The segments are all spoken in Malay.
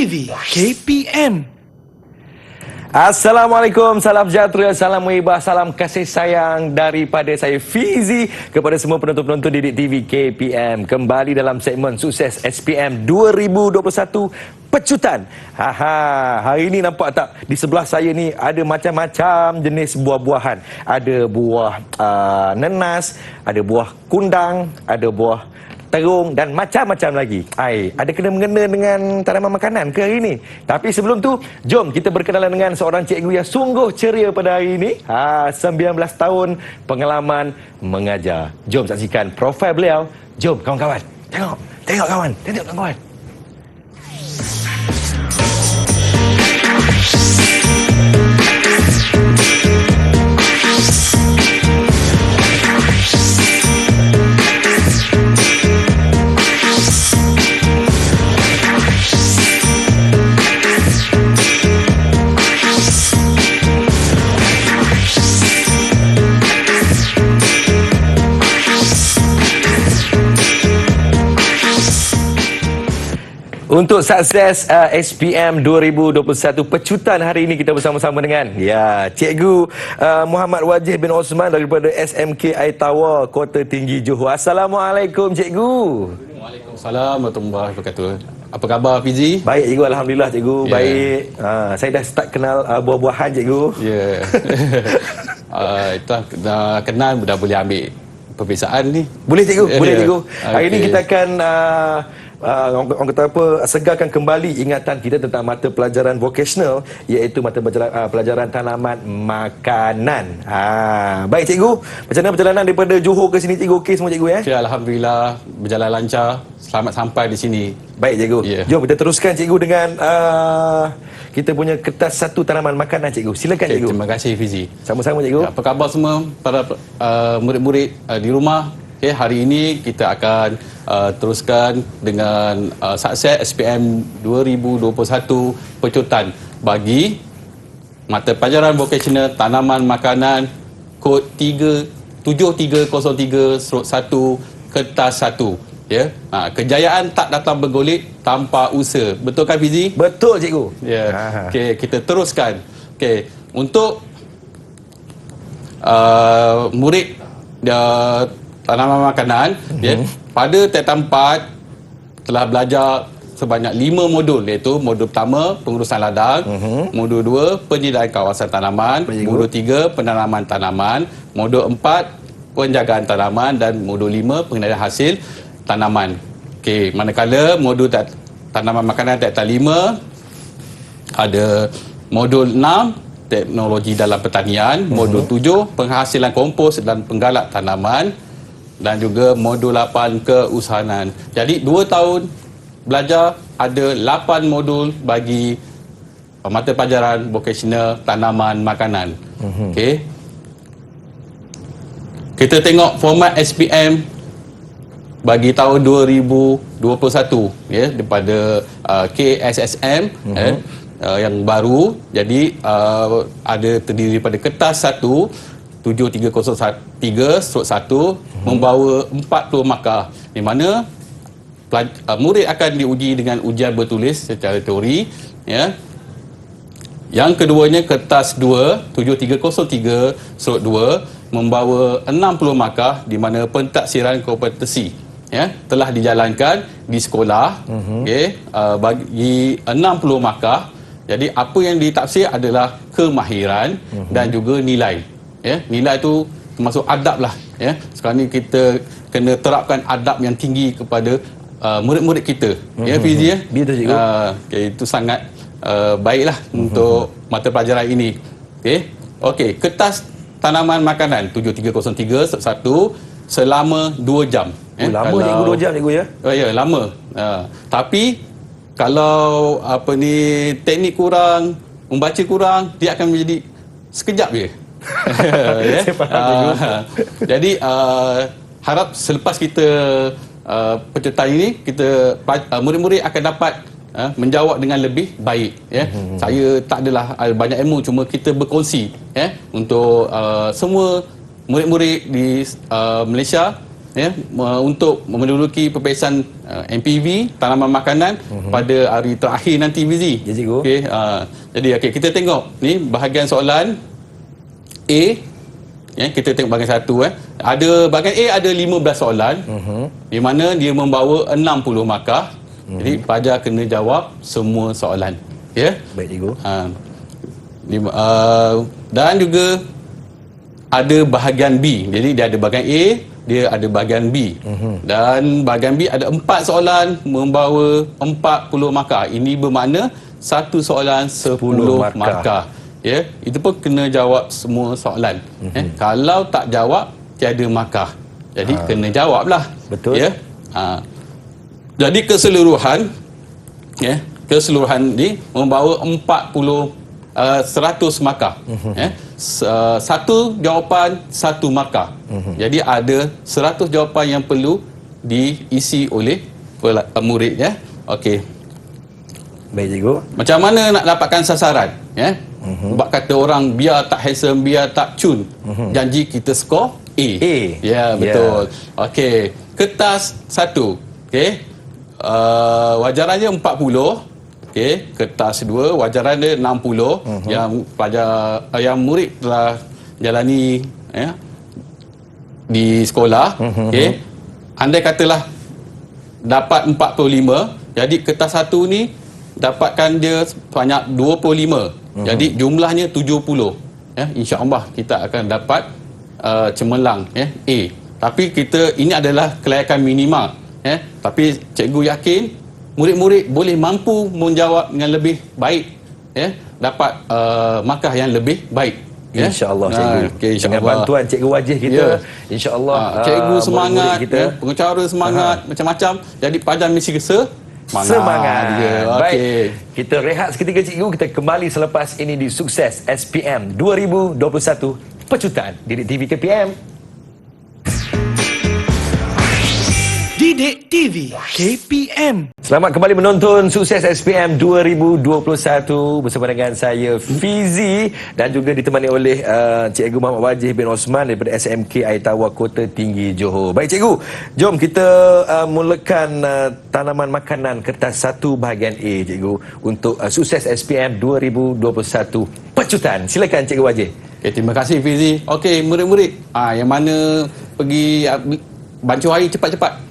TV KPM. Assalamualaikum, salam sejahtera, salam muhibah, salam kasih sayang daripada saya Fizi kepada semua penonton-penonton Didik TV KPM. Kembali dalam segmen Sukses SPM 2021 Pecutan. Hari ini nampak tak di sebelah saya ni ada macam-macam jenis buah-buahan. Ada buah nenas, ada buah kundang, ada buah terung dan macam-macam lagi. Ada kena-mengena dengan tanaman makanan ke hari ini? Tapi sebelum tu, jom kita berkenalan dengan seorang cikgu yang sungguh ceria pada hari ini. 19 tahun pengalaman mengajar. Jom saksikan profil beliau. Jom kawan-kawan. Tengok kawan. Tengok kawan. Untuk sukses SPM 2021 Pecutan hari ini kita bersama-sama dengan Cikgu Muhammad Wajih bin Osman daripada SMK Air-Tawar, Kota Tinggi, Johor. Assalamualaikum Cikgu. Waalaikumsalam warahmatullahi wabarakatuh. Apa khabar Fizi? Baik Cikgu, alhamdulillah Cikgu. Baik. Saya dah start kenal buah-buahan Cikgu. Itulah dah kenal, dah boleh ambil peperiksaan ni. Boleh Cikgu, boleh Cikgu. Hari ini kita akan orang kata apa, segarkan kembali ingatan kita tentang mata pelajaran vocational, iaitu mata pelajaran tanaman makanan. Baik Cikgu, macam mana perjalanan daripada Johor ke sini Cikgu? Okey semua Cikgu ya? Alhamdulillah berjalan lancar. Selamat sampai di sini. Baik Cikgu. Jom kita teruskan Cikgu dengan kita punya kertas satu tanaman makanan Cikgu. Silakan Cikgu. Terima kasih Fizi. Sama-sama Cikgu. Apa khabar semua para murid-murid di rumah? Hari ini kita akan teruskan dengan sukses SPM 2021 Pecutan bagi mata pelajaran vocational tanaman makanan kod 7303/1 kertas 1. Kejayaan tak datang bergolek tanpa usaha. Betul kan Fizi? Betul Cikgu. Okey, kita teruskan. Okey, untuk murid tanaman makanan, pada tingkatan 4 telah belajar sebanyak 5 modul, iaitu modul pertama pengurusan ladang, modul 2 penyediaan kawasan tanaman, modul 3 penanaman tanaman, modul 4 penjagaan tanaman dan modul 5 pengendalian hasil tanaman. Okey, manakala modul tanaman makanan tingkatan 5 ada modul 6 teknologi dalam pertanian, modul 7 penghasilan kompos dan penggalak tanaman, dan juga modul 8 keusahanan. Jadi 2 tahun belajar ada 8 modul bagi mata pelajaran vocational tanaman makanan. Okey. Kita tengok format SPM bagi tahun 2021 daripada KSSM yang baru. Jadi ada terdiri daripada kertas 1 7303/1 membawa 40 markah, di mana murid akan diuji dengan ujian bertulis secara teori. Yang keduanya kertas 2 7303/2 membawa 60 markah, di mana pentaksiran kompetensi telah dijalankan di sekolah bagi 60 markah. Jadi apa yang ditaksir adalah kemahiran dan juga nilai. Nilai itu termasuk adab lah. Sekarang ni kita kena terapkan adab yang tinggi kepada murid-murid kita. Fizi Betul Cikgu. Itu sangat baiklah untuk mata pelajaran ini. Okey, kertas tanaman makanan 7303/1 selama 2 jam. Lama Cikgu, 2 jam Cikgu ya? Lama. Tapi kalau teknik kurang, membaca kurang, dia akan menjadi sekejap je. Jadi harap selepas kita pecutan ini, kita murid-murid akan dapat menjawab dengan lebih baik. Saya tak adalah banyak ilmu, cuma kita berkongsi untuk semua murid-murid di Malaysia untuk menduduki peperiksaan MPV tanaman makanan pada hari terakhir nanti, Fizi. Ya, cikgu. Okey, jadi kita tengok ni bahagian soalan A. Kita tengok bahagian satu. Ada bahagian A ada 15 soalan, di mana dia membawa 60 markah. Jadi pelajar kena jawab semua soalan. Ya. Baik, cikgu. Dan juga ada bahagian B. Jadi dia ada bahagian A, dia ada bahagian B. Dan bahagian B ada 4 soalan membawa 40 markah. Ini bermakna satu soalan 10 markah. Ya, itu pun kena jawab semua soalan. Kalau tak jawab tiada markah. Jadi kena jawablah. Betul. Ya. Jadi keseluruhan ni membawa 100 markah. Satu jawapan, satu markah. Jadi ada 100 jawapan yang perlu diisi oleh murid. Ya. Okey. Baik, cikgu. Macam mana nak dapatkan sasaran? Sebab kata orang biar tak handsome, biar tak cun. Janji kita skor A. Ya, betul. Okey. Kertas 1. Okey. Wajarannya 40. Okey, kertas 2 wajaran dia 60 yang pelajar murid telah jalani di sekolah. Okey. Andai katalah dapat 45, jadi kertas 1 ni dapatkan dia banyak 25. Jadi jumlahnya 70. Insya-Allah kita akan dapat cemerlang A. Tapi ini adalah kelayakan minimal. Tapi cikgu yakin murid-murid boleh mampu menjawab dengan lebih baik, dapat markah yang lebih baik. InsyaAllah, cikgu. Okay, dengan bantuan cikgu Wajih kita, insyaAllah cikgu semangat, kita, pengacara semangat, macam-macam. Jadi pelajar mesti semangat. Baik, kita rehat seketika, cikgu. Kita kembali selepas ini di Sukses SPM 2021 Pecutan Didik TV KPM. Didik TV KPM. Selamat kembali menonton Sukses SPM 2021 bersama dengan saya Fizi dan juga ditemani oleh Cikgu Muhammad Wajih bin Osman daripada SMK Aitawa Kota Tinggi Johor. Baik, cikgu, jom kita mulakan tanaman makanan kertas 1 bahagian A, cikgu, untuk Sukses SPM 2021 Pecutan. Silakan, Cikgu Wajih. Okay, terima kasih, Fizi. Okey, murid-murid, yang mana pergi bancuh hari cepat-cepat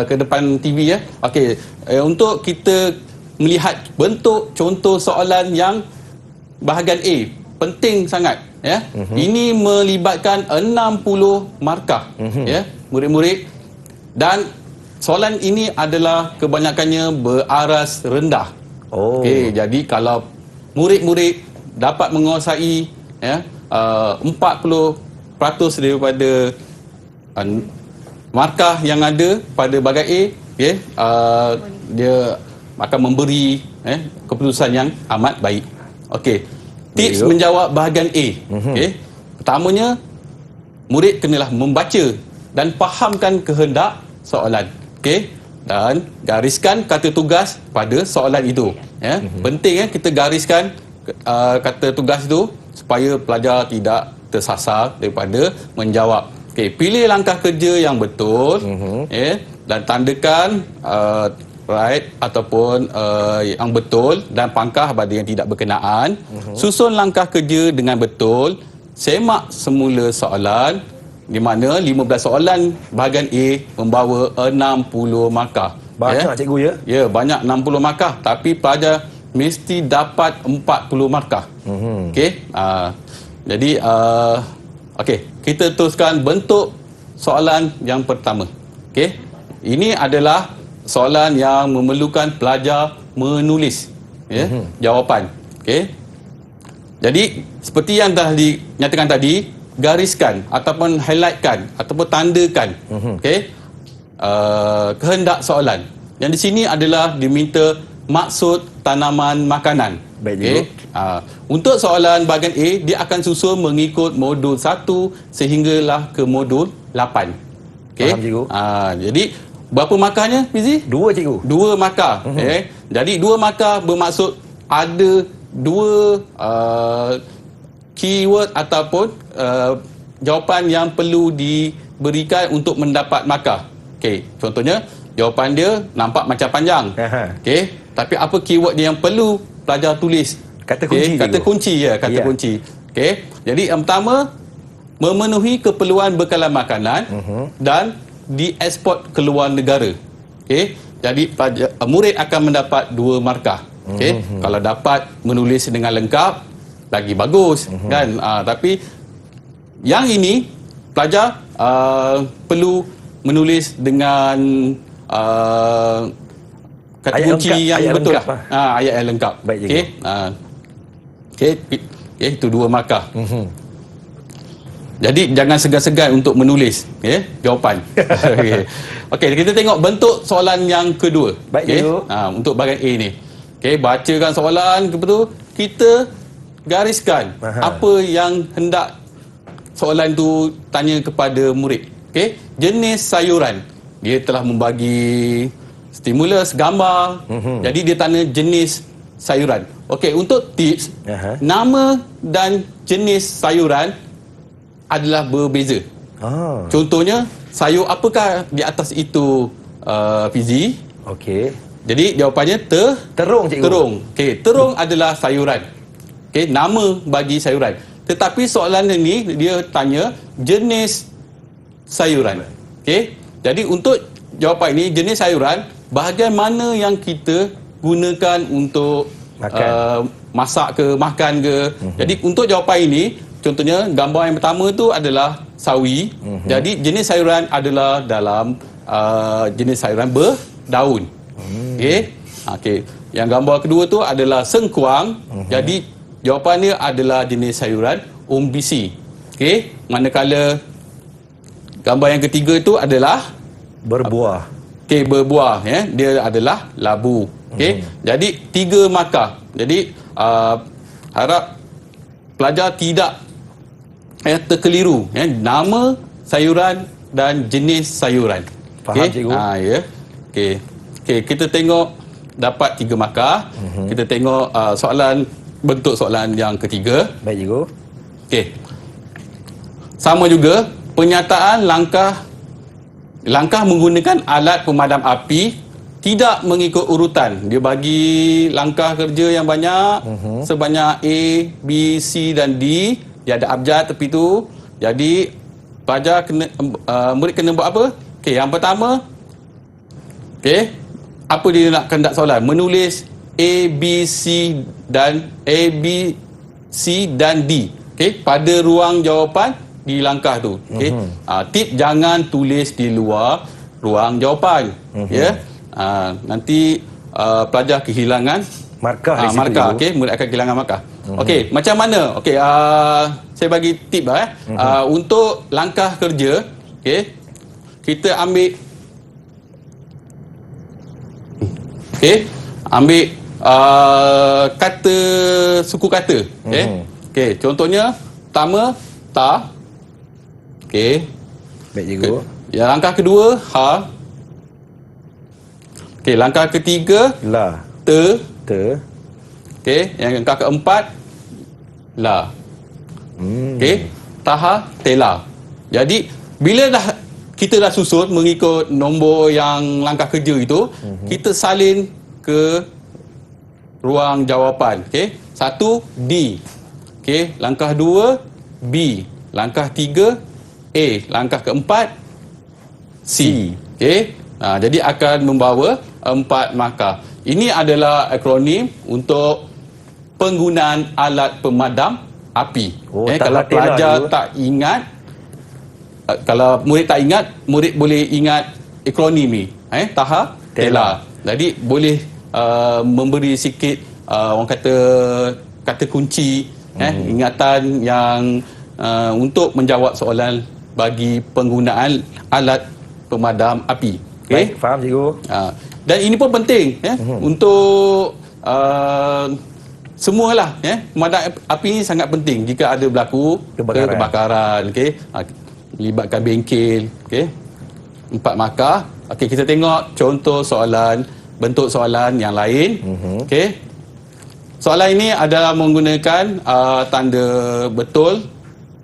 ke depan TV. Okey, untuk kita melihat bentuk contoh soalan yang bahagian A, penting sangat. Ini melibatkan 60 markah. Murid-murid, dan soalan ini adalah kebanyakannya beraras rendah. Okey, jadi kalau murid-murid dapat menguasai 40% daripada markah yang ada pada bahagian A, dia akan memberi keputusan yang amat baik. Okey, tips menjawab bahagian A. Pertamanya, murid kenalah membaca dan fahamkan kehendak soalan. Dan gariskan kata tugas pada soalan itu. Penting kita gariskan kata tugas itu supaya pelajar tidak tersasar daripada menjawab. Pilih langkah kerja yang betul, dan tandakan right ataupun yang betul dan pangkah pada yang tidak berkenaan. Susun langkah kerja dengan betul. Semak semula soalan, di mana 15 soalan bahagian A membawa 60 markah. Banyak, cikgu, ya? Ya, banyak, 60 markah. Tapi pelajar mesti dapat 40 markah. Jadi kita teruskan bentuk soalan yang pertama. Ini adalah soalan yang memerlukan pelajar menulis jawapan. Jadi seperti yang dah dinyatakan tadi, gariskan ataupun highlightkan ataupun tandakan kehendak soalan. Yang di sini adalah diminta maksud tanaman makanan. Baik, untuk soalan bahagian A, dia akan susun mengikut modul 1 sehinggalah ke modul 8. Faham, cikgu. Jadi berapa markahnya, Fizi? 2, cikgu. 2 markah. Jadi 2 markah bermaksud ada 2 keyword ataupun jawapan yang perlu berikan untuk mendapat markah? Okey, contohnya jawapan dia nampak macam panjang. Okey, tapi apa keyword dia yang perlu pelajar tulis? Kata kunci. Kata kunci ya, kata kunci. Okey. Jadi yang pertama, memenuhi keperluan bekalan makanan dan dieksport ke luar negara. Okey. Jadi murid akan mendapat 2 markah. Okey. Kalau dapat menulis dengan lengkap lagi bagus kan. Tapi yang ini pelajar perlu menulis dengan kata ayat kunci lengkap, yang ayat betul. lengkap, Ayat yang lengkap. Baik, Okey. Okey, itu 2 markah. Jadi jangan segan-segan untuk menulis jawapan. Okey, kita tengok bentuk soalan yang kedua. Baik, cikgu. Untuk bahagian A ni. Okey, bacakan soalan betul. Kita gariskan apa yang hendak soalan tu tanya kepada murid. Okey, jenis sayuran. Dia telah membagi stimulus, gambar. Jadi dia tanya jenis sayuran. Okey, untuk tips, nama dan jenis sayuran adalah berbeza. Contohnya, sayur apakah di atas itu, Fizi? Okey. Jadi jawapannya terung, cikgu. Terung. Okey, terung adalah sayuran. Okey, nama bagi sayuran. Tetapi soalan ini dia tanya jenis sayuran. Okey. Jadi untuk jawapan ini jenis sayuran, bahagian mana yang kita gunakan untuk masak ke, makan ke. Jadi untuk jawapan ini, contohnya gambar yang pertama tu adalah sawi. Jadi jenis sayuran adalah dalam jenis sayuran berdaun. Okey. Okey. Yang gambar kedua tu adalah sengkuang. Jadi jawapannya adalah jenis sayuran umbisi. Okey. Manakala gambar yang ketiga itu adalah berbuah. Okey, berbuah ya. Dia adalah labu. Okey. Jadi 3 markah. Jadi harap pelajar tidak terkeliru nama sayuran dan jenis sayuran. Faham, cikgu? Ya. Okey. Okey, kita tengok dapat 3 markah. Kita tengok bentuk soalan yang ketiga. Baik, cikgu. Okey. Sama juga penyataan langkah menggunakan alat pemadam api tidak mengikut urutan. Dia bagi langkah kerja yang banyak, sebanyak A, B, C dan D. Dia ada abjad tepi tu. Jadi pelajar murid kena buat apa? Okey, yang pertama, okey, apa dia nak kendak soalan? Menulis A, B, C dan D. Okey, pada ruang jawapan di langkah tu. Okey. Tip jangan tulis di luar ruang jawapan. Ya. Nanti pelajar kehilangan markah. Markah. Okey, murid akan kehilangan markah. Okey, macam mana? Okey, saya bagi tip untuk langkah kerja, okey. Kita ambil ambil kata suku kata. Okey. Okey, contohnya pertama ta. Okey. Baik, cikgu. Yang langkah kedua ha. Okey, langkah ketiga La. te. Okey, yang langkah keempat la. Okey, taha tela. Jadi bila kita dah susun mengikut nombor yang langkah kerja itu, kita salin ke ruang jawapan. Okey, 1 D. Okey, langkah 2 B. Langkah 3 A. Langkah keempat C. Okey. Jadi akan membawa 4 markah. Ini adalah akronim untuk penggunaan alat pemadam api. Kalau pelajar tak ingat, kalau murid tak ingat, murid boleh ingat akronim ni. Taha tela. Jadi boleh memberi sikit orang kata kunci, ingatan yang untuk menjawab soalan bagi penggunaan alat pemadam api. Okay? Baik, faham, cikgu. Dan ini pun penting untuk semualah. Pemadam api ini sangat penting jika ada berlaku kebakaran. Okay? Libatkan bengkel. Okay? 4 markah. Okay, kita tengok contoh soalan, bentuk soalan yang lain. Okay? Soalan ini adalah menggunakan tanda betul,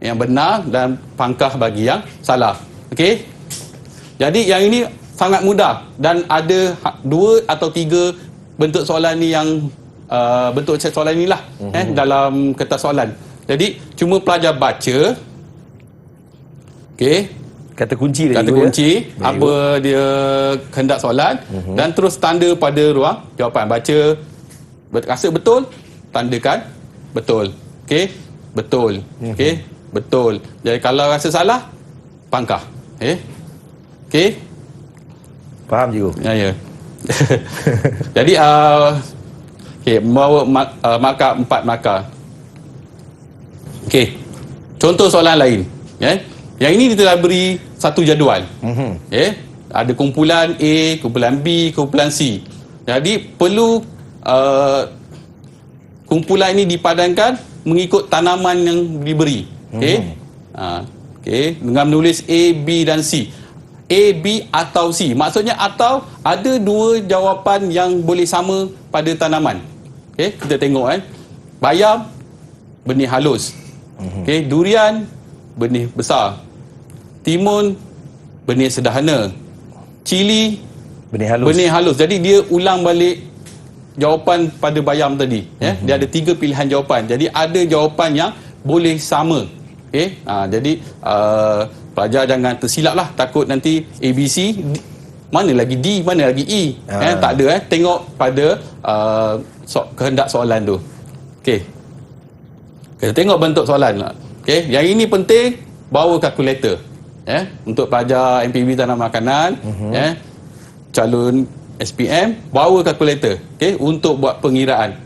yang benar dan pangkah bagi yang salah. Okey. Jadi yang ini sangat mudah dan ada 2 atau 3 bentuk soalan ni yang bentuk soalan inilah dalam kertas soalan. Jadi cuma pelajar baca Kata kunci dia. kata cikgu, kunci ya? apa dia kehendak soalan dan terus tanda pada ruang jawapan. Baca rasa betul, tandakan betul. Okey, betul. Okey, betul. Jadi kalau rasa salah, pangkah. Okey. Faham cikgu? Ya. Jadi okey, membawa markah 4 markah. Okey. Contoh soalan lain, Yang ini kita dah beri satu jadual. Ada kumpulan A, kumpulan B, kumpulan C. Jadi perlu kumpulan ini dipadankan mengikut tanaman yang diberi. Dengan menulis A, B dan C. A, B atau C. Maksudnya atau ada 2 jawapan yang boleh sama pada tanaman. Kita tengok bayam benih halus. Durian benih besar. Timun benih sederhana. Cili benih halus. Jadi dia ulang balik jawapan pada bayam tadi. Dia ada 3 pilihan jawapan. Jadi ada jawapan yang boleh sama. Jadi pelajar jangan tersilap lah. Takut nanti ABC mana lagi D, mana lagi E. Tak ada. Tengok pada kehendak soalan tu. Kita tengok bentuk soalan. Yang ini penting, bawa kalkulator. Untuk pelajar MPB tanam makanan, calon SPM, bawa kalkulator. Untuk buat pengiraan.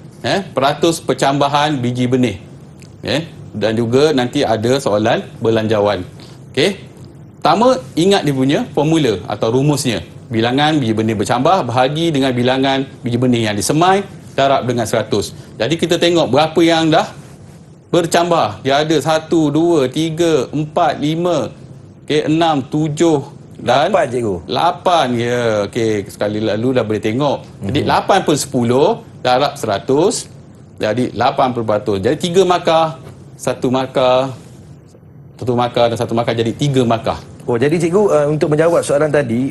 Peratus percambahan biji benih. Dan juga nanti ada soalan belanjawan. Pertama, ingat dia punya formula atau rumusnya. Bilangan biji benih bercambah bahagi dengan bilangan biji benih yang disemai darab dengan 100. Jadi kita tengok berapa yang dah bercambah. Dia ada 1, 2, 3, 4, 5, 6, 7 dan 8 cikgu. 8 ya. Sekali lalu dah boleh tengok. Jadi 8 per 10 darab 100. Jadi 80%. Jadi 3 markah, 1 markah, 1 markah dan 1 markah, jadi 3 markah. Jadi cikgu untuk menjawab soalan tadi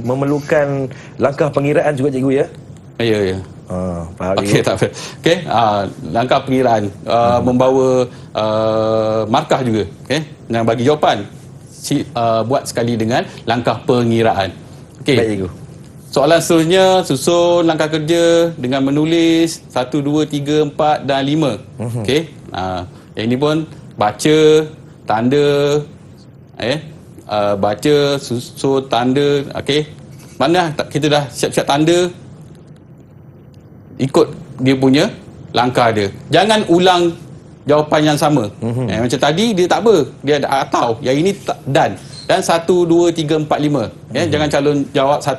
memerlukan langkah pengiraan juga cikgu ya? Ya. Faham Okey, cikgu. tak apa. Langkah pengiraan membawa markah juga. Yang bagi jawapan buat sekali dengan langkah pengiraan. Baik cikgu. Soalan seterusnya, susun langkah kerja dengan menulis 1, 2, 3, 4 dan 5. Yang ini pun baca, tanda, baca, susun, tanda. Mana kita dah siap-siap tanda, ikut dia punya langkah dia. Jangan ulang jawapan yang sama. Macam tadi dia tak apa, dia ada atau. Yang ini dan 1, 2, 3, 4, 5. Jangan calon jawab 1,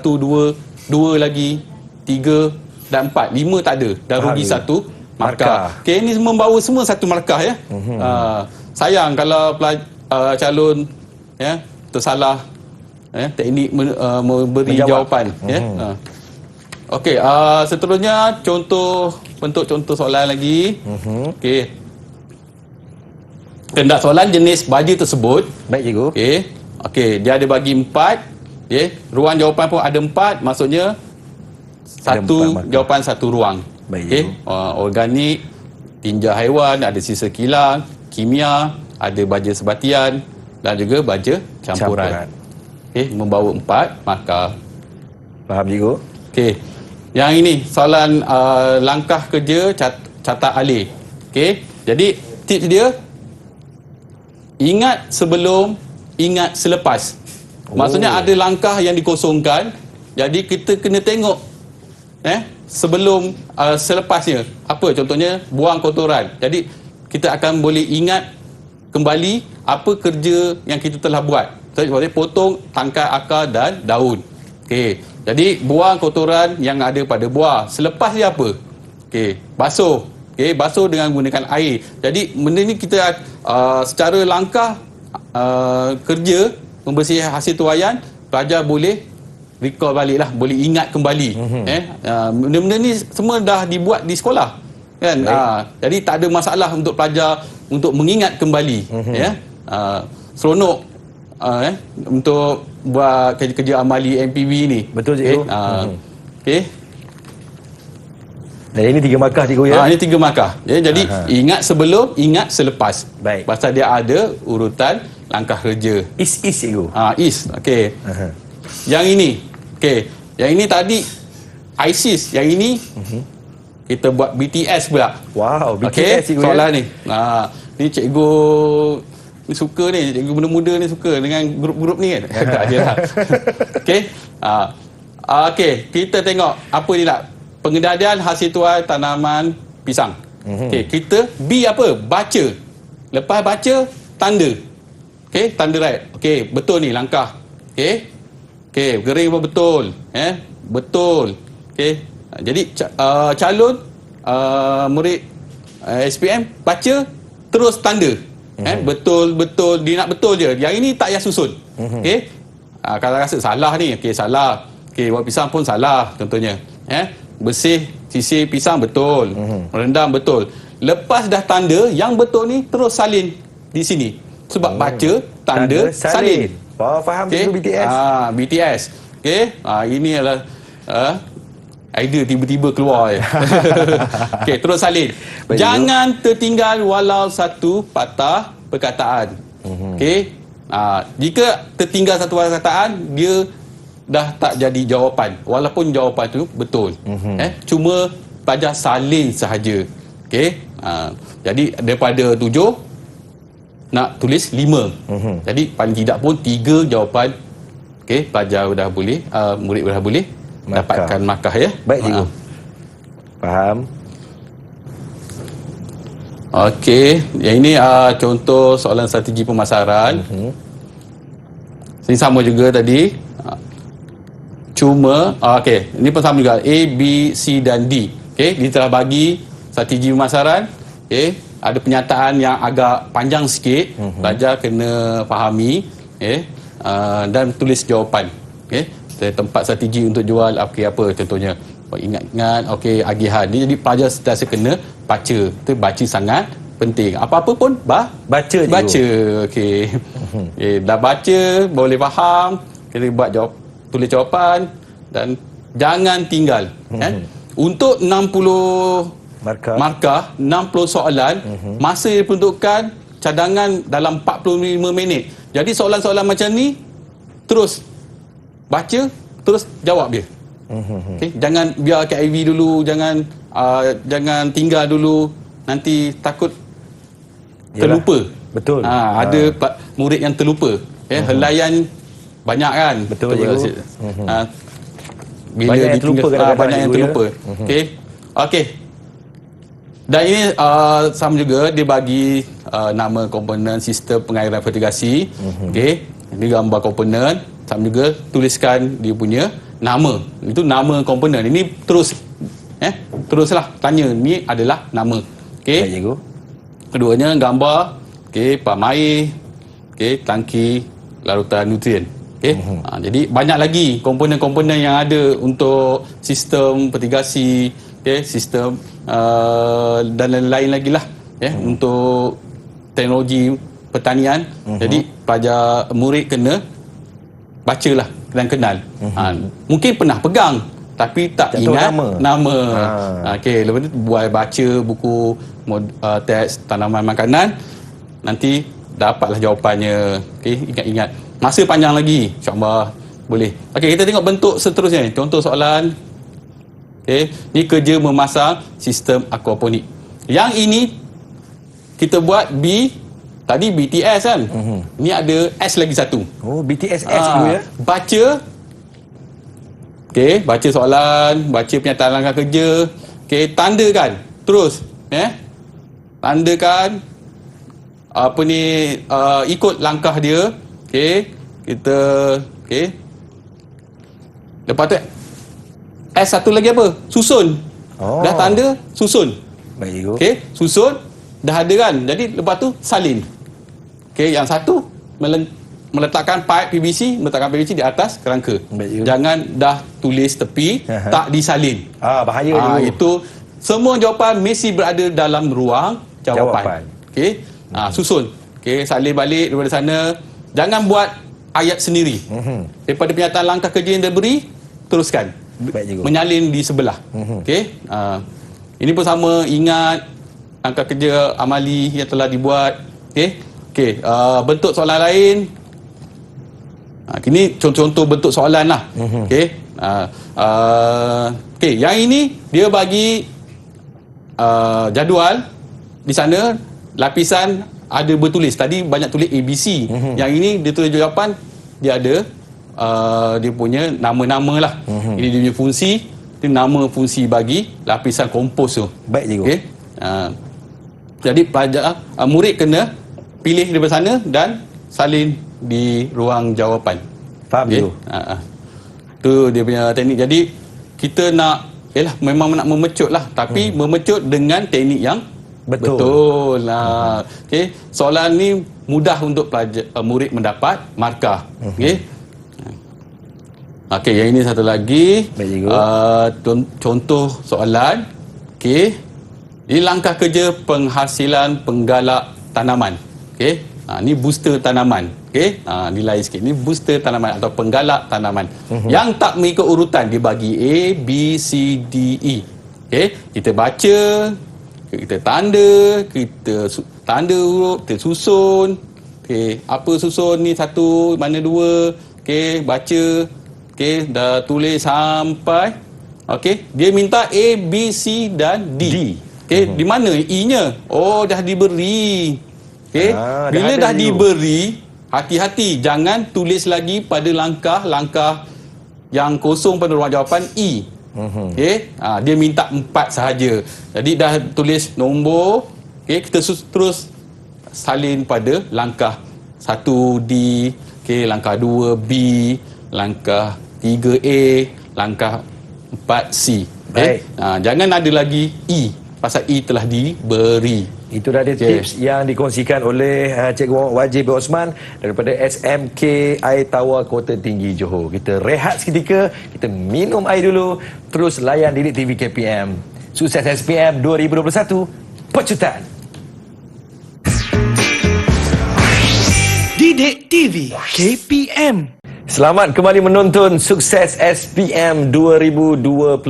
2 lagi, 3 dan 4. 5 tak ada. Dah rugi 1 markah. Ini membawa semua 1 markah ya. Sayang kalau calon tersalah teknik memberi jawapan. Seterusnya bentuk contoh soalan lagi. Kehendak soalan jenis baja tersebut. Baik cikgu. Dia ada bagi 4. Ruang jawapan pun ada 4. Maksudnya satu jawapan satu ruang. Baik. Organik, tinja haiwan, ada sisa kilang, kimia, ada baja sebatian dan juga baja campuran. Membawa 4 markah. Faham cikgu? Yang ini soalan langkah kerja catat alih. Jadi tips dia, ingat sebelum, ingat selepas. Maksudnya ada langkah yang dikosongkan. Jadi kita kena tengok sebelum selepasnya. Apa contohnya? Buang kotoran. Jadi kita akan boleh ingat kembali apa kerja yang kita telah buat. Seperti potong tangkai akar dan daun. Jadi buang kotoran yang ada pada buah. Selepas dia apa? Basuh. Basuh dengan menggunakan air. Jadi benda ni kita secara langkah kerja membersihkan hasil tuaian, pelajar boleh recall balik lah, boleh ingat kembali. Benda-benda ni semua dah dibuat di sekolah kan. Jadi tak ada masalah untuk pelajar untuk mengingat kembali. Seronok untuk buat kerja-kerja amali MPV ni. Betul, cikgu. Okey. Dan ini 3 markah, cikgu, ya? Ini 3 markah. Jadi ingat sebelum, ingat selepas. Baik. Pasal dia ada urutan langkah kerja. Is, cikgu. Is. Okey. Yang ini. Okey. Yang ini tadi ISIS. Yang ini kita buat BTS pula. Wow, BTS, Okey, cikgu, soalan ya? ni. Ni cikgu ni suka ni, cikgu muda-muda ni suka dengan grup-grup ni kan. Tak je lah. Okey. Okey, kita tengok apa ni nak. Pengendalian hasil tuai tanaman pisang. Okey, kita B apa? Baca. Lepas baca, tanda. Okey, tanda right. Okey, betul ni langkah. Okey. Okey, gering pun betul. Betul. Okey. Jadi calon murid SPM baca terus tanda. Betul dia nak betul je. Yang ini tak payah susun. Okey. Kalau rasa salah ni, okey salah. Okey, buat pisang pun salah contohnya. Bersih sisir pisang betul. Rendam betul. Lepas dah tanda, yang betul ni terus salin di sini. Sebab baca tanda salin. Faham, Okay. cikgu, BTS. BTS. Okey. Ini adalah idea tiba-tiba keluar je. Okey, terus salin. Baik, Jangan tertinggal walau satu patah perkataan. Okey. Jika tertinggal satu perkataan, dia dah tak jadi jawapan. Walaupun jawapan tu betul. Cuma pelajar salin sahaja. Okey. Jadi daripada 7 nak tulis 5. Jadi paling tidak pun 3 jawapan. Okey, pelajar dah boleh, murid dah boleh dapatkan markah, ya. Baik, cikgu. Faham. Okey, yang ini contoh soalan strategi pemasaran. Ini sama juga tadi. Cuma okey, ini pun sama juga A, B, C dan D. Okey, dia telah bagi strategi pemasaran. Okey, ada pernyataan yang agak panjang sikit. Pelajar kena fahami, dan tulis jawapan. Okey, tempat strategi untuk jual apa contohnya. Ingat-ingat, okey, agihan. Jadi pelajar sentiasa kena baca. Itu baca sangat penting. Apa-apa pun baca. Okey. Dah baca, boleh faham, kita buat tulis jawapan dan jangan tinggal. Untuk 60 markah 60 soalan, masa yang diperuntukkan cadangan dalam 45 minit. Jadi soalan-soalan macam ni terus baca, terus jawab dia. Okay? Jangan biar KIV dulu, jangan tinggal dulu, nanti takut terlupa. Betul. Ada murid yang terlupa. Helaian banyak kan. Betul, cikgu. Bila banyak yang terlupa kadang-kadang, banyak yang terlupa. Okey. Dan ini sama juga dia bagi nama komponen sistem pengairan fertigasi. Okey. Ini gambar komponen, sama juga tuliskan dia punya nama. Itu nama komponen. Ini teruslah tanya, ni adalah nama. Okey. Baik, cikgu. Keduanya gambar, okey, pam air, okey, tangki larutan nutrien. Okay. Jadi banyak lagi komponen-komponen yang ada untuk sistem fertigasi, sistem dan lain-lain lagi lah, untuk teknologi pertanian. Jadi pelajar murid kena bacalah dan kenal. Mungkin pernah pegang tapi tak ingat nama. Okey, lepas tu buat baca buku teks tanaman makanan, nanti dapatlah jawapannya. Okey, ingat-ingat. Masa panjang lagi, insya-Allah boleh. Okey, kita tengok bentuk seterusnya. Contoh soalan. Okey, ni kerja memasang sistem aquaponik. Yang ini kita buat B, tadi BTS kan. Ni ada S lagi satu. Oh, BTS cikgu, ya. Baca. Okey, baca soalan, baca pernyataan langkah kerja. Okey, tandakan. Terus, tandakan apa ni, ikut langkah dia. Okey, kita lepas tu S satu lagi apa? Susun. Dah tanda, susun. Baik, cikgu. Okey, susun dah ada kan. Jadi lepas tu salin. Okey, yang satu meletakkan pipe PVC di atas kerangka. Baik, jangan dah tulis tepi tak disalin. Bahaya cikgu. Itu semua jawapan mesti berada dalam ruang jawapan. Okey. Susun. Okey, salin balik daripada sana. Jangan buat ayat sendiri. Daripada penyataan langkah kerja yang dia beri, teruskan. Baik, cikgu. Menyalin di sebelah. Okey. Ini pun sama, ingat langkah kerja amali yang telah dibuat. Okey. Okey, bentuk soalan lain. Ini contoh-contoh bentuk soalan lah. Okey. Okey, yang ini dia bagi jadual di sana, lapisan ada bertulis. Tadi banyak tulis ABC. Yang ini dia tulis jawapan, dia ada dia punya nama-nama lah. Ini dia punya fungsi, dia nama fungsi bagi lapisan kompos tu. Baik, cikgu. Okey. Jadi pelajar murid kena pilih daripada sana dan salin di ruang jawapan. Faham, cikgu? Tu dia punya teknik. Jadi kita nak memang nak memecut lah, tapi memecut dengan teknik yang betul lah. Okey, soalan ni mudah untuk pelajar murid mendapat markah. Okey. Okey, yang ini satu lagi. Baik, cikgu. Contoh soalan. Okey. Ini langkah kerja penghasilan penggalak tanaman. Okey. Ni booster tanaman. Okey. Ni lain sikit. Ni booster tanaman atau penggalak tanaman. Yang tak mengikut urutan dibagi A, B, C, D, E. Okey. Kita baca, kita tanda, kita tanda huruf, kita susun. Okey. Apa susun ni satu, mana dua. Okey. Baca. Okey. Dah tulis sampai. Okey. Dia minta A, B, C dan D. Okey. Di mana E-nya? Oh, dah diberi. Okey. Bila dah diberi, hati-hati jangan tulis lagi pada langkah-langkah yang kosong pada ruang jawapan E. Okey. Dia minta 4 sahaja. Jadi dah tulis nombor, okey, kita terus salin pada langkah 1 D, okey, langkah 2 B, langkah 3 A, langkah 4 C. Okay? Jangan ada lagi E. Pasal E telah diberi. Itu dah ada tips yang dikongsikan oleh Cikgu Muhammad Wajih bin Osman daripada SMK Air Tawar Kota Tinggi Johor. Kita rehat seketika, kita minum air dulu, terus layan Didik TV KPM. Sukses SPM 2021, pecutan. Didik TV KPM. Selamat kembali menonton Sukses SPM 2021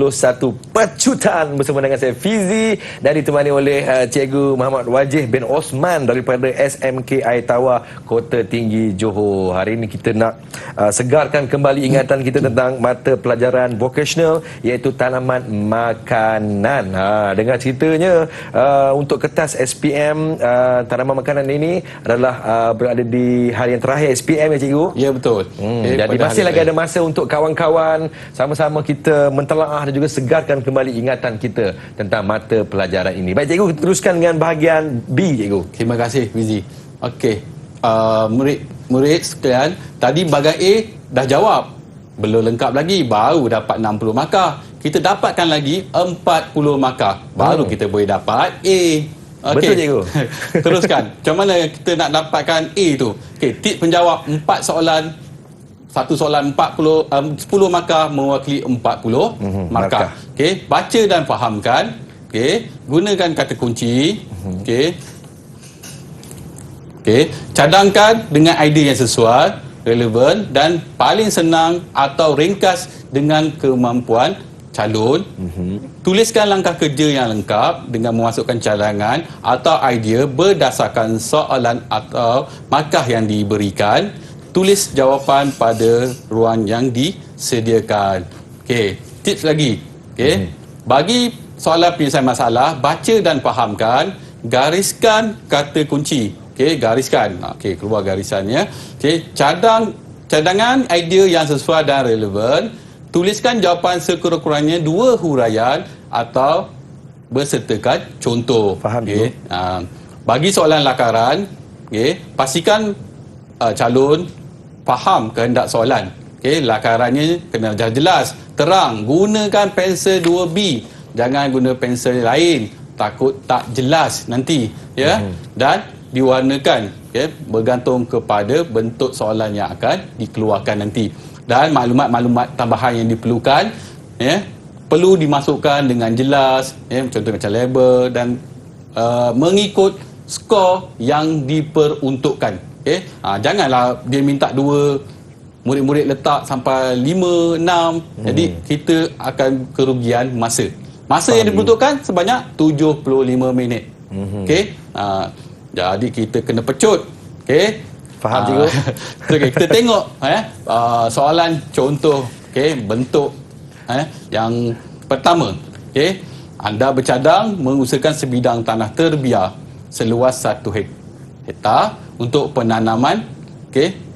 Pecutan bersama dengan saya Fizi dan ditemani oleh Cikgu Muhammad Wajih bin Osman daripada SMK Air Tawar Kota Tinggi Johor. Hari ini kita nak segarkan kembali ingatan kita tentang mata pelajaran vocational iaitu tanaman makanan. Dengar ceritanya untuk kertas SPM tanaman makanan ini adalah berada di hari yang terakhir SPM ya cikgu? Ya betul. Jadi masih lagi ada masa untuk kawan-kawan sama-sama kita mentelaah dan juga segarkan kembali ingatan kita tentang mata pelajaran ini. Baik cikgu, kita teruskan dengan bahagian B cikgu. Terima kasih Fizi. Okey. Murid sekalian, tadi bahagian A dah jawab. Belum lengkap lagi, baru dapat 60 markah. Kita dapatkan lagi 40 markah. Baru kita boleh dapat A. Okay. Betul cikgu. Teruskan. Macam mana kita nak dapatkan A tu? Okey, tips penjawab 4 soalan. Satu soalan 10 markah mewakili 40 markah. Okey, baca dan fahamkan. Okey, gunakan kata kunci. Okey. Okey, cadangkan dengan idea yang sesuai, relevan dan paling senang atau ringkas dengan kemampuan calon. Tuliskan langkah kerja yang lengkap dengan memasukkan cadangan atau idea berdasarkan soalan atau markah yang diberikan. Tulis jawapan pada ruang yang disediakan. Okey, tips lagi. Okey. Bagi soalan penyelesaian masalah, baca dan fahamkan, gariskan kata kunci. Okey, gariskan. Okey, keluar garisannya. Okey, cadangan idea yang sesuai dan relevan. Tuliskan jawapan sekurang-kurangnya 2 huraian atau bersertakan contoh. Faham okey. Bagi soalan lakaran, okey, pastikan calon faham kehendak soalan. Okey, lakarannya kena jelas, terang. Gunakan pensel 2B. Jangan guna pensel lain. Takut tak jelas nanti, ya. Dan diwarnakan, okey, bergantung kepada bentuk soalan yang akan dikeluarkan nanti. Dan maklumat-maklumat tambahan yang diperlukan, ya, perlu dimasukkan dengan jelas, ya, contoh macam label dan mengikut skor yang diperuntukkan. Okay? Janganlah dia minta 2 murid-murid letak sampai 5, 6. Jadi kita akan kerugian masa. Masa yang dibutuhkan sebanyak 75 minit. Okey. Jadi kita kena pecut. Okey. Faham cikgu? Okay, kita tengok soalan contoh, bentuk yang pertama. Anda bercadang mengusahakan sebidang tanah terbiar seluas 1 hektar untuk penanaman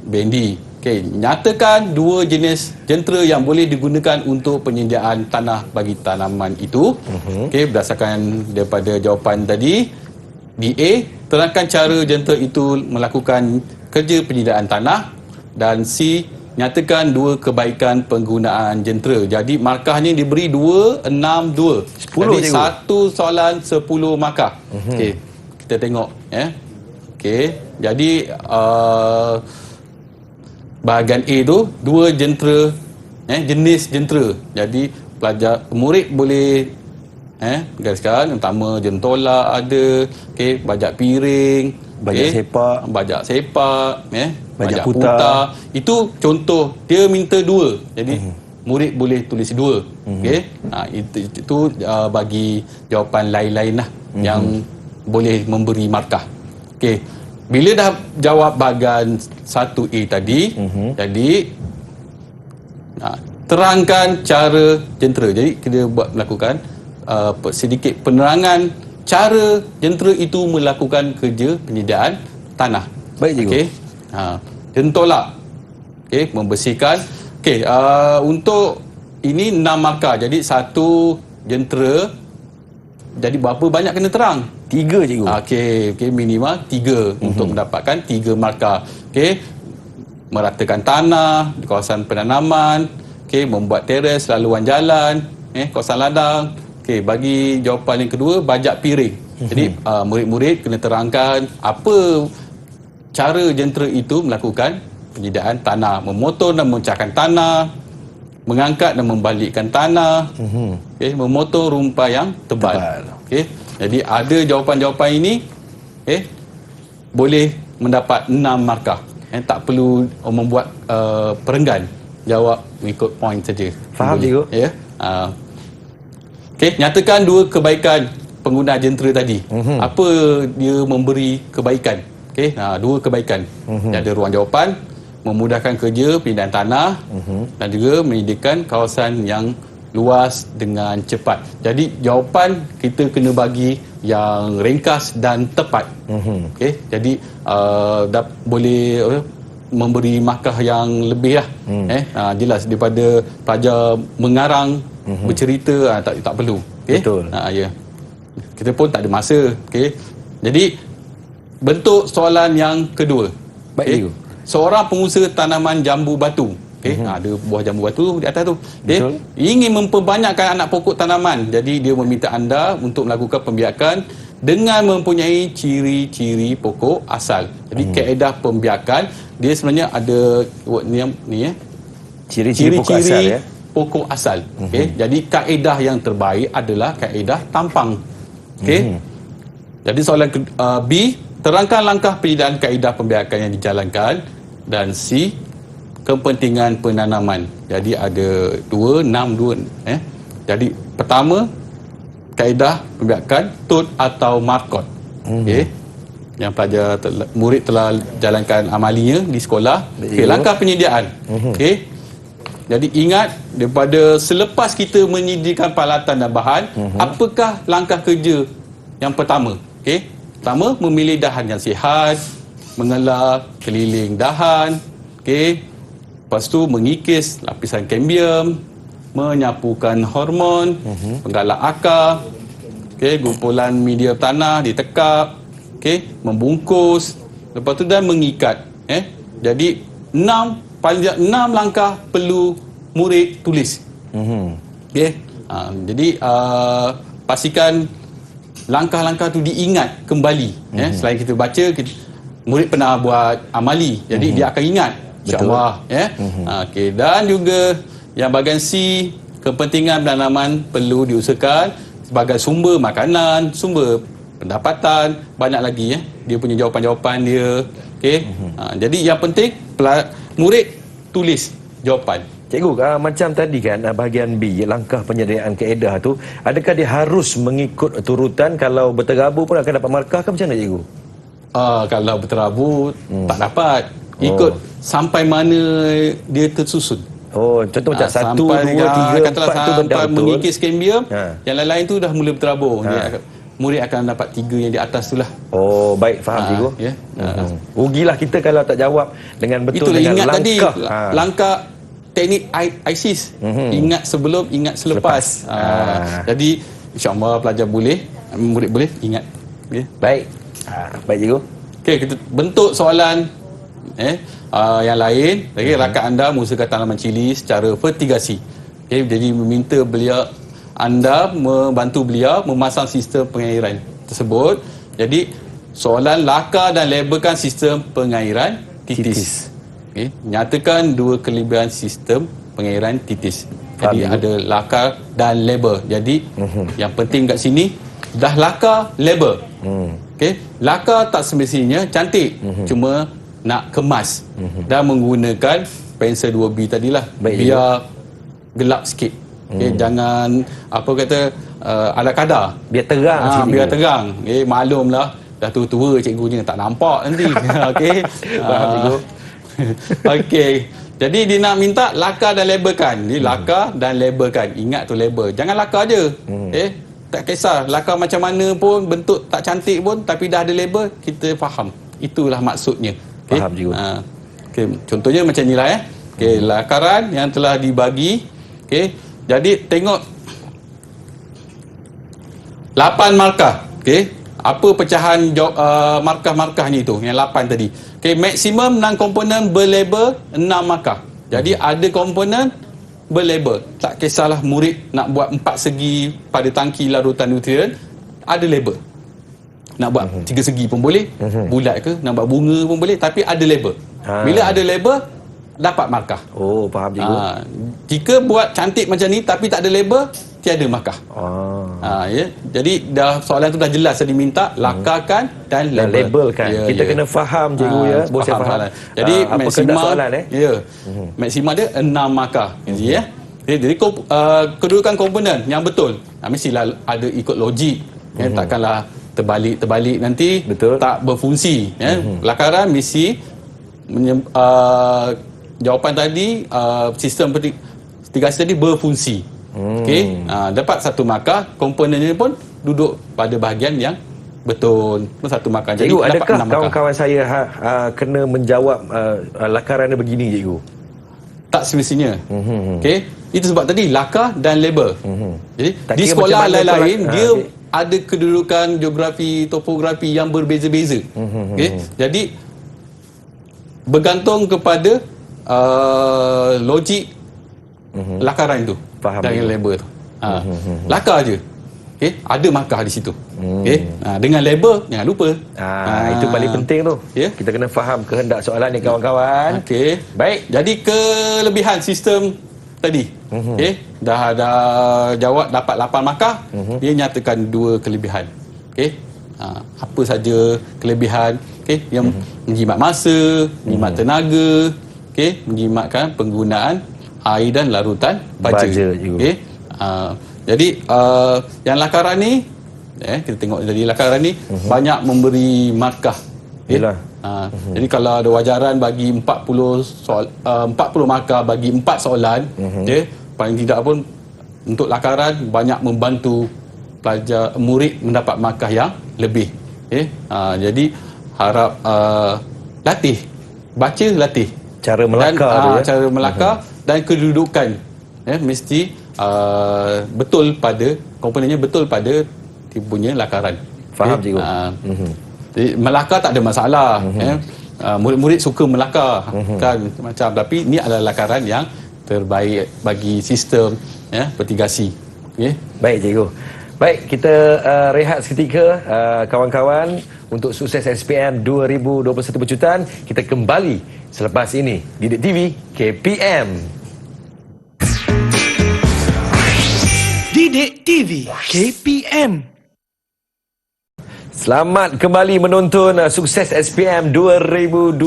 bendi. Nyatakan 2 jenis jentera yang boleh digunakan untuk penyediaan tanah bagi tanaman itu. Berdasarkan daripada jawapan tadi, di A, terangkan cara jentera itu melakukan kerja penyediaan tanah, dan C, nyatakan 2 kebaikan penggunaan jentera. Jadi markahnya diberi 2, 6, 2. 10 Jadi cikgu. satu soalan 10 markah. Kita tengok jadi bahagian A tu 2 jentera, jenis jentera. Jadi murid boleh gariskan. Yang pertama jentola ada, bajak piring, bajak sepak, bajak putar. Itu contoh, dia minta 2. Jadi murid boleh tulis 2. Itu bagi jawapan lain-lain lah yang boleh memberi markah. Bila dah jawab bahagian 1A tadi, jadi terangkan cara jentera. Jadi kita melakukan sedikit penerangan cara jentera itu melakukan kerja penyediaan tanah. Baik cikgu. Jentolak, membersihkan. Untuk ini 6 markah. Jadi 1 jentera, jadi berapa banyak kena terang? 3 cikgu. Minimal 3 untuk mendapatkan 3 markah. Meratakan tanah di kawasan penanaman, membuat teres laluan jalan, kawasan ladang. Bagi jawapan yang kedua, bajak piring. Jadi murid-murid kena terangkan apa cara jentera itu melakukan penyediaan tanah, memotong dan memecahkan tanah, mengangkat dan membalikkan tanah, memotong rumpai yang tebal. Jadi ada jawapan-jawapan ini boleh mendapat 6 markah. Tak perlu membuat perenggan, jawab mengikut point saja. Faham cikgu? Nyatakan 2 kebaikan pengguna jentera tadi. Apa dia memberi kebaikan? 2 kebaikan. Dia ada ruang jawapan, memudahkan kerja penyediaan tanah, dan juga menyediakan kawasan yang luas dengan cepat. Jadi jawapan kita kena bagi yang ringkas dan tepat. Jadi boleh memberi markah yang lebih lah. Jelas daripada pelajar mengarang, bercerita, tak perlu. Betul. Kita pun tak ada masa. Jadi bentuk soalan yang kedua. Baik. Seorang pengusaha tanaman jambu batu. Ada buah jambu batu di atas tu. Ingin memperbanyakkan anak pokok tanaman. Jadi dia meminta anda untuk melakukan pembiakan dengan mempunyai ciri-ciri pokok asal. Jadi kaedah pembiakan dia sebenarnya ada ni Ciri-ciri pokok asal pokok asal. Jadi kaedah yang terbaik adalah kaedah tampang. Jadi soalan B, terangkan langkah penyediaan kaedah pembiakan yang dijalankan, dan C, kepentingan penanaman. Jadi ada 2, 6, 2. Jadi pertama, kaedah pembiakan tut atau markot. Yang pelajar murid telah jalankan amalinya di sekolah. Langkah penyediaan. Jadi ingat, daripada selepas kita menyediakan peralatan dan bahan, apakah langkah kerja yang pertama? Pertama, memilih dahan yang sihat, mengelar keliling dahan, lepas tu mengikis lapisan kambium, menyapukan hormon, penggalak akar, gumpulan media tanah ditekap, membungkus, lepas tu dan mengikat. Jadi paling tidak 6 langkah perlu murid tulis. Jadi pastikan langkah-langkah tu diingat kembali. Selain kita baca, murid pernah buat amali, jadi dia akan ingat. InsyaAllah. Dan juga yang bahagian C, kepentingan penanaman perlu diusahakan sebagai sumber makanan, sumber pendapatan, banyak lagi dia punya jawapan-jawapan dia. Jadi yang penting murid tulis jawapan. Cikgu, macam tadi kan bahagian B, langkah penyediaan kaedah tu, adakah dia harus mengikut turutan, kalau berterabur pun akan dapat markah ke macam mana cikgu? Kalau berterabur tak dapat. Ikut sampai mana dia tersusun. Oh, contoh macam 1, 2, 3, 4 tu benda sampai betul. mengikis kambium, Ha. yang lain-lain tu dah mula berterabur. Murid akan dapat 3 yang di atas tu lah. Oh, baik, faham cikgu. Ya. Rugilah kita kalau tak jawab dengan betul. Itulah dengan ingat langkah. tadi langkah teknik ISIS. Ingat sebelum, ingat selepas. Jadi insya-Allah pelajar boleh, murid boleh ingat. Okay. Baik. Baik cikgu. Okey, kita bentuk soalan yang lain. Lagi rakan anda musakan tanaman cili secara vertigasi. Okey, jadi meminta anda membantu beliau memasang sistem pengairan tersebut. Jadi soalan lakar dan labelkan sistem pengairan titis. Okay. Nyatakan 2 kelebihan sistem pengairan titis. Jadi ada lakar dan label. Jadi yang penting kat sini dah lakar, label. Okay. Lakar tak semestinya cantik, cuma nak kemas dan menggunakan pensel 2B tadilah. Baik, biar gelap sikit. Okay, jangan apa kata ala kadar. Biar terang sikit. Biar terang. Maklumlah dah tua-tua cikgunya tak nampak nanti. Okey. Faham cikgu. Okey. Jadi dia nak minta lakar dan labelkan. Dia lakar dan labelkan. Ingat tu label. Jangan lakar je. Tak kisah lakar macam mana pun, bentuk tak cantik pun, tapi dah ada label, kita faham. Itulah maksudnya. Okay? Faham cikgu. Okay. Contohnya macam inilah Okay, lakaran yang telah dibagi. Okay. Jadi tengok 8 markah. Okey. Apa pecahan markah-markahnya itu? Yang 8 tadi. Okey, maksimum 6 komponen berlabel 6 markah. Jadi ada komponen berlabel. Tak kisahlah murid nak buat 4 segi pada tangki larutan nutrien, ada label. Nak buat 3 segi pun boleh, bulat ke, nak buat bunga pun boleh, tapi ada label. Bila ada label, dapat markah. Oh, faham cikgu. Jika buat cantik macam ni tapi tak ada label, tiada markah. Ya. Jadi dah soalan tu dah jelas diminta lakarkan dan label. Labelkan. Kita kena faham cikgu ya. Bos saya faham. Jadi maksimal soalan maksimal dia 6 markah. Ya. Jadi kedudukan komponen yang betul. Mestilah ada ikut logik. Takkanlah terbalik nanti tak berfungsi. Lakaran mesti jawapan tadi sistem vertigasi tadi berfungsi. Okey, dapat 1 markah, komponennya pun duduk pada bahagian yang betul. 1 markah. Jadi Cikgu, dapat adakah 6 markah. kawan-kawan saya kena menjawab lakaran dia begini cikgu? Tak semestinya. Okey, itu sebab tadi lakar dan label. Jadi di kira sekolah macam mana lain-lain dia okey. ada kedudukan geografi, topografi yang berbeza-beza. Okey, jadi bergantung kepada logik lakaran itu. Faham. Dan label tu. Lakar je. Okey, ada markah di situ. Okey. Dengan label jangan lupa. Itu paling penting tu. Ya. Kita kena faham kehendak soalan ni kawan-kawan. Okey. Baik. Jadi kelebihan sistem tadi. Okey. Dah ada jawab dapat 8 markah, dia nyatakan 2 kelebihan. Okey. Apa saja kelebihan? Okey, yang menjimat masa, menjimat tenaga, okey, menjimatkan penggunaan air dan larutan baja. Okey. Jadi yang lakaran ni kita tengok jadi lakaran ni banyak memberi markah. Yalah. Jadi kalau ada wajaran bagi 40 markah bagi 4 soalan, paling tidak pun untuk lakaran banyak membantu pelajar murid mendapat markah yang lebih. Jadi harap latih, baca, latih. Cara melakar tu ya. Cara melakar dan kedudukan mesti betul pada komponennya, betul pada punya lakaran. Faham cikgu. Jadi melakar tak ada masalah. Murid-murid suka melakar kan macam, tapi ni adalah lakaran yang terbaik bagi sistem vertigasi. Baik cikgu. Baik, kita rehat seketika kawan-kawan untuk sukses SPM 2021 bercutan. Kita kembali selepas ini Didik TV KPM. Didik TV KPM. Selamat kembali menonton Sukses SPM 2021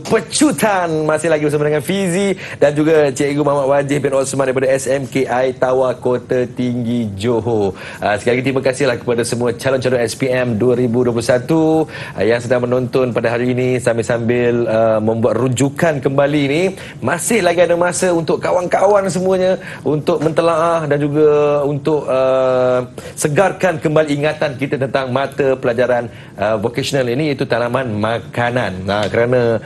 Pecutan. Masih lagi bersama dengan Fizi dan juga Cikgu Muhammad Wajih bin Osman daripada SMKI Tawar Kota Tinggi Johor. Sekali lagi terima kasihlah kepada semua calon-calon SPM 2021 yang sedang menonton pada hari ini sambil-sambil membuat rujukan kembali ini. Masih lagi ada masa untuk kawan-kawan semuanya untuk mentelaah dan juga untuk segarkan kembali ingatan kita tentang mata pelajaran vocational ini, iaitu tanaman makanan. Kerana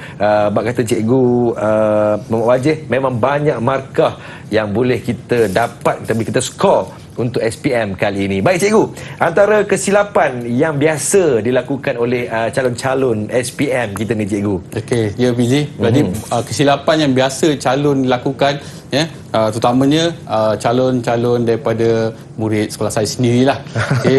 bak kata Cikgu Muhammad Wajih, memang banyak markah yang boleh kita dapat, kita skor untuk SPM kali ini. Baik Cikgu, antara kesilapan yang biasa dilakukan oleh calon-calon SPM kita ni Cikgu. Okey, ya Fizi. Jadi kesilapan yang biasa calon lakukan, ya, terutamanya calon-calon daripada murid sekolah saya sendirilah. Okey.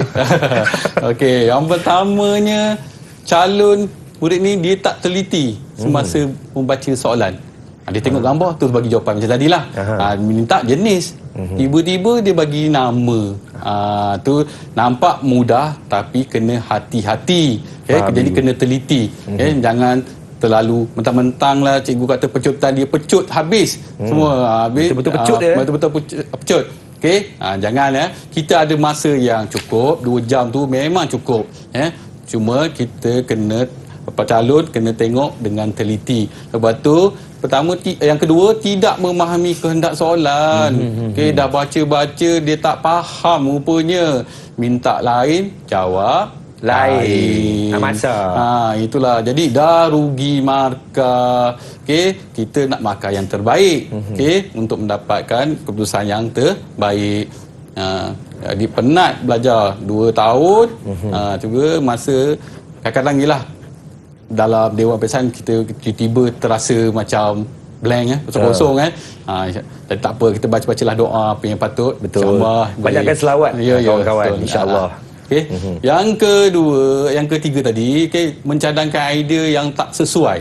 Okey, yang pertamanya, calon murid ni dia tak teliti semasa membaca soalan. Dia tengok gambar terus bagi jawapan macam tadilah. Minta jenis, tiba-tiba dia bagi nama. Tu nampak mudah tapi kena hati-hati. Jadi kena teliti. Jangan terlalu mentang-mentang lah cikgu kata pecutan, dia pecut habis. Semua habis. Betul-betul pecut dia. Betul-betul pecut. Okey, jangan ya. Kita ada masa yang cukup, 2 jam tu memang cukup. Cuma kita kena calon kena tengok dengan teliti. Lepas tu, yang kedua, tidak memahami kehendak soalan. Okey, dah baca-baca dia tak faham rupanya. Minta lain, jawab lain. Masa. Itulah. Jadi dah rugi markah. Okey, kita nak markah yang terbaik. Okey, untuk mendapatkan keputusan yang terbaik. Jadi penat belajar 2 tahun. Juga masa kadang-kadang gila dalam Dewan Peraksaan kita tiba-tiba terasa macam blank, kosong jadi tak apa, kita baca-bacalah doa apa yang patut. Betul. Banyakkan selawat kawan-kawan, insya-Allah. Okey. Yang ketiga tadi, mencadangkan idea yang tak sesuai.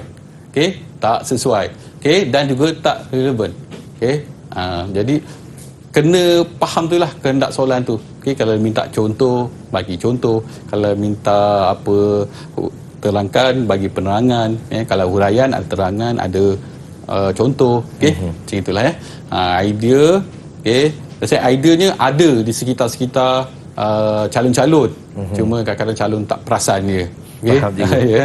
Okey, tak sesuai. Okey, dan juga tak relevan. Okey. Jadi kena faham tu lah kehendak soalan tu. Okey, kalau minta contoh, bagi contoh. Kalau minta apa terangkan, bagi penerangan. Kalau huraian ada terangan, ada contoh. Okey, macam itulah ya. Idea, okey. Saya ideanya ada di sekitar-sekitar calon-calon. Cuma kadang-kadang calon tak perasan dia. Okey. Ya.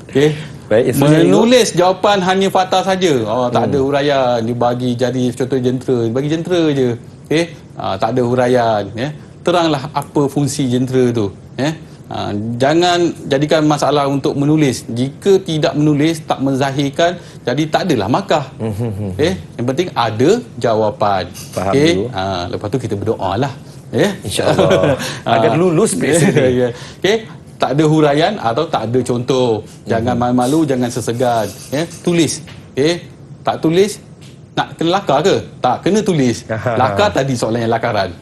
Okey. Baik, menulis jawapan hanya fakta saja. Tak ada huraian, dibagi jadi contoh jentera, bagi jentera je. Okey. Tak ada huraian, ya. Teranglah apa fungsi jentera tu, ya. Jangan jadikan masalah untuk menulis. Jika tidak menulis, tak menzahirkan, jadi tak adalah markah. Yang penting ada jawapan. Faham dulu. Lepas tu kita berdoa lah, InsyaAllah agar lulus ya. Okey, tak ada huraian atau tak ada contoh. Jangan malu-malu, jangan sesegan. Tulis. Tak tulis, nak kena lakar ke? Tak, kena tulis. Lakar tadi soalan yang lakaran.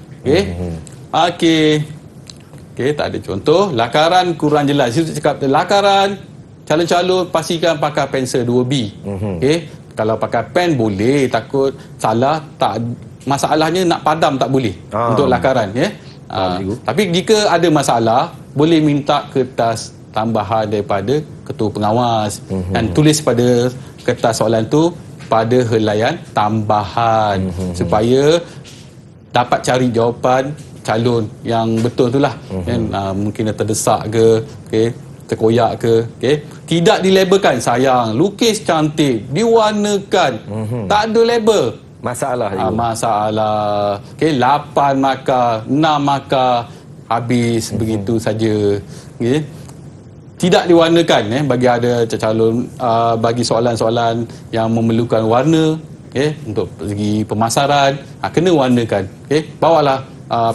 Okey, tak ada contoh. Lakaran kurang jelas. Situ cakap lakaran, calon-calon pastikan pakai pensel 2B. Kalau pakai pen boleh, takut salah tak. Masalahnya nak padam tak boleh untuk lakaran, ya. Tapi jika ada masalah, boleh minta kertas tambahan daripada ketua pengawas dan tulis pada kertas soalan tu pada helaian tambahan supaya dapat cari jawapan calon yang betul tu lah. Mungkin dah terdesak ke, terkoyak ke, tidak dilabelkan. Sayang, lukis cantik, diwarnakan, tak ada label. Masalah. Masalah. 8 markah, 6 markah, habis begitu saja. Tidak diwarnakan, bagi ada calon bagi soalan-soalan yang memerlukan warna, untuk segi pemasaran, kena warnakan. Bawalah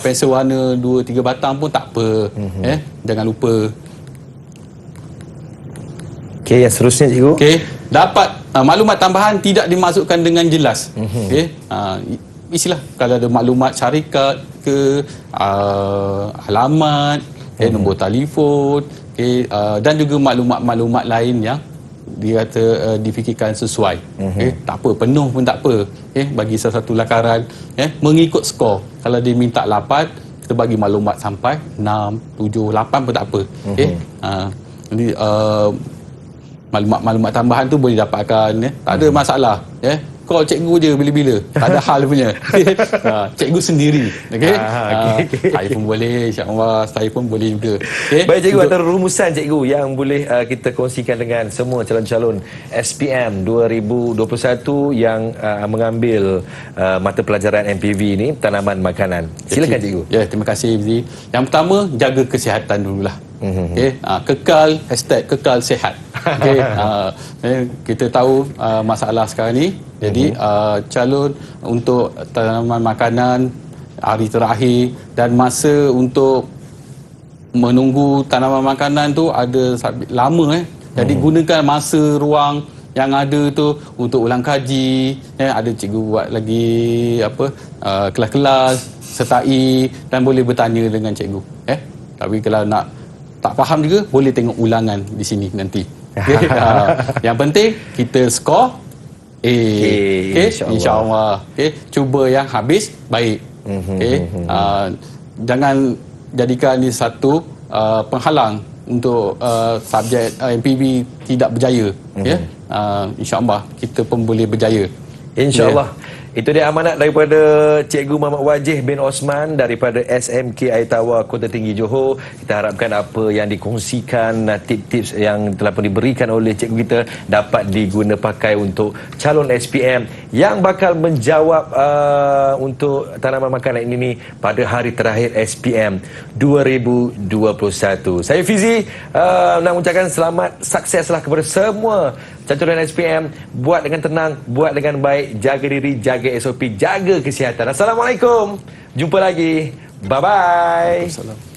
pensel warna 2-3 batang pun tak apa. Jangan lupa. Okey, yang seterusnya cikgu. Dapat maklumat tambahan tidak dimasukkan dengan jelas. Isilah kalau ada maklumat syarikat ke, alamat, nombor telefon, dan juga maklumat-maklumat lain yang dia kata difikirkan sesuai. Tak apa, penuh pun tak apa. Bagi salah satu lakaran, mengikut skor. Kalau dia minta 8, kita bagi maklumat sampai 6, 7, 8 pun tak apa. Okey. Jadi maklumat tambahan tu boleh dapatkan, tak ada masalah. Call cikgu je bila-bila, tak ada hal punya. Cikgu sendiri. Okey. Saya pun boleh, insya-Allah saya pun boleh juga. Okay? Baik cikgu, ada rumusan cikgu yang boleh kita kongsikan dengan semua calon-calon SPM 2021 yang mengambil mata pelajaran MPV ni, tanaman makanan. Silakan cikgu. Ya, terima kasih Fizi. Yang pertama, jaga kesihatan dululah. Okey, kekal sihat. Okey, kita tahu masalah sekarang ni. Jadi calon untuk tanaman makanan hari terakhir dan masa untuk menunggu tanaman makanan tu ada lama Jadi gunakan masa ruang yang ada tu untuk ulang kaji. Ada cikgu buat lagi kelas-kelas, sertai dan boleh bertanya dengan cikgu. Tapi kalau nak tak faham juga, boleh tengok ulangan di sini nanti. Yang penting kita skor A. InsyaAllah. Cuba yang habis baik. Jangan jadikan ini satu penghalang untuk subjek MPV tidak berjaya. InsyaAllah kita pun boleh berjaya. InsyaAllah. Itu dia amanat daripada Cikgu Muhammad Wajih bin Osman daripada SMK Aitawa Kota Tinggi Johor. Kita harapkan apa yang dikongsikan, tips-tips yang telah pun diberikan oleh cikgu kita dapat diguna pakai untuk calon SPM yang bakal menjawab untuk tanaman makanan ini pada hari terakhir SPM 2021. Saya Fizi nak mengucapkan selamat sukseslah kepada semua calon SPM. Buat dengan tenang, buat dengan baik, jaga diri, jaga SOP, jaga kesihatan. Assalamualaikum. Jumpa lagi. Bye-bye.